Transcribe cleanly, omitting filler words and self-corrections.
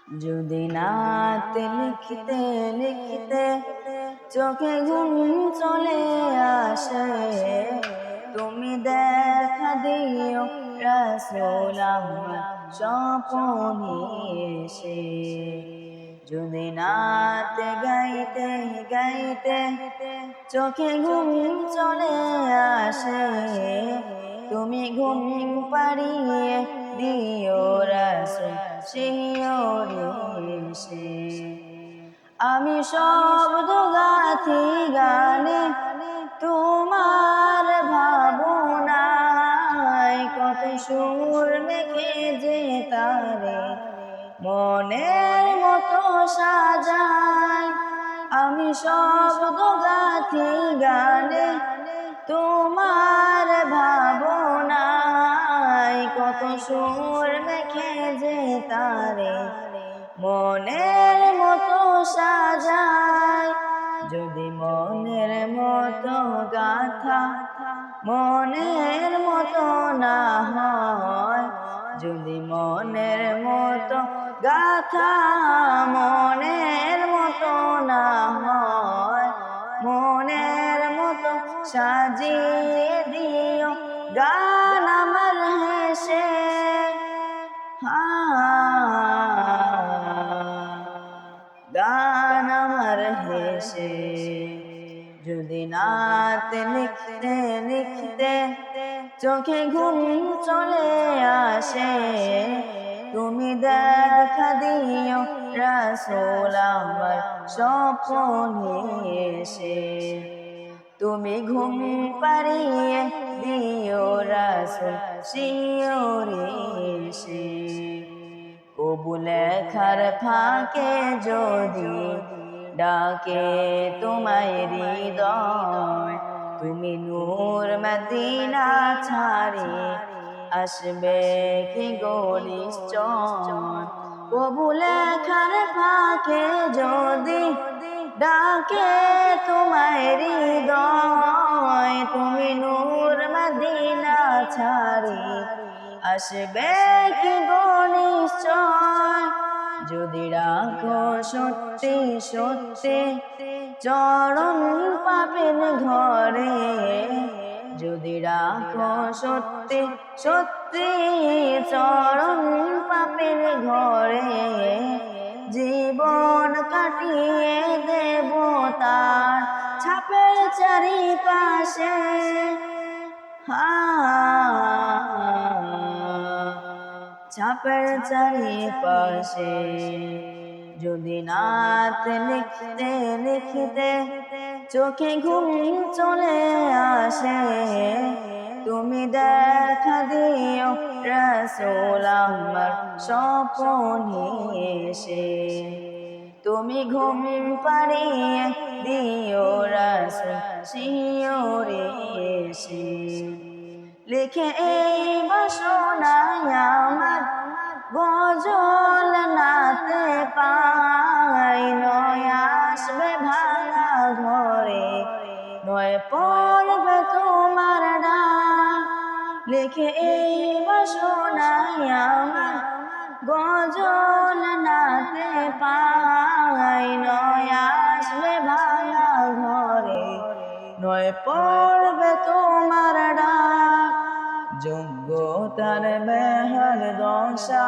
যদি নাত লিখতে লিখতে চোখে ঘুম চলে আসে, তুমি দেখা দিও রাসূল আমার স্বপনে এসে। যদি নাত গাইতে গাইতে চোখে ঘুম চলে আসে, তুমি ঘুম পাড়িয়ে দিও রাসূল শিয়রে এসে। আমি শব্দ গাথি গানে তোমার ভাবনায়, কত সুর মেখে যে তারে মনের মতো সাজায়। আমি শব্দ গাথি গানে তোমার ভাবনায়, কত সুর মেখে যে তারে মনের মতো সাজায়। যদি মনের মতো গাথা মনের মতো না হয়, যদি মনের মতো গাথা মনের মতো না হয়, মনের মতো সাজিয়ে দিও গান আমার হেসে। গান আমার হেসে। যদি নাত লিখতে লিখতে চোখে ঘুম চলে আসে, তুমি দেখা দিও রাসূল আমার স্বপনে এসে। তুমি ঘুম পাড়িয়ে দিও রাসূল শিয়রে এসে। কবু লেখার ফাঁকে যদি ডাকে তোমায় হৃদয়, তুমি নূর মদিনা ছাড়ি আসবে কি গো নিশ্চয়। কবু লেখার ফাঁকে যদি ডাকে তোমায় হৃদয়, তুমি নূর মদিনা ছাড়ি আসবে কি গো নিশ্চয়। যদি রাখো সত্যি সত্যি চরণ পাবেন ঘরে, যদি রাখো সত্যি সত্যি চরণ পাবেন ঘরে, জীবন কাটিয়ে দেব তার ছাপের চারিপাশে। ছাপের চারিপাশে। যদি নাত লিখতে লিখতে চোখে ঘুম চলে আসে, তুমি দেখা দিও রাসূল আমার স্বপনে এসে। তুমি ঘুম পাড়িয়ে দিও রাসূল শিয়রে এসে। লিখে এই বাসনায় আমার গজল নাতে পাই, নয় আসবে ভাঙা ঘরে, নয় পড়বে তোমার ডাক। লিখে এই বাসনায় আমার গজল নাতে পাই, নয় আসবে ভাঙা ঘরে, নয় পড়বে তোমার ডাক। যোগ্যতার বেহাল দশা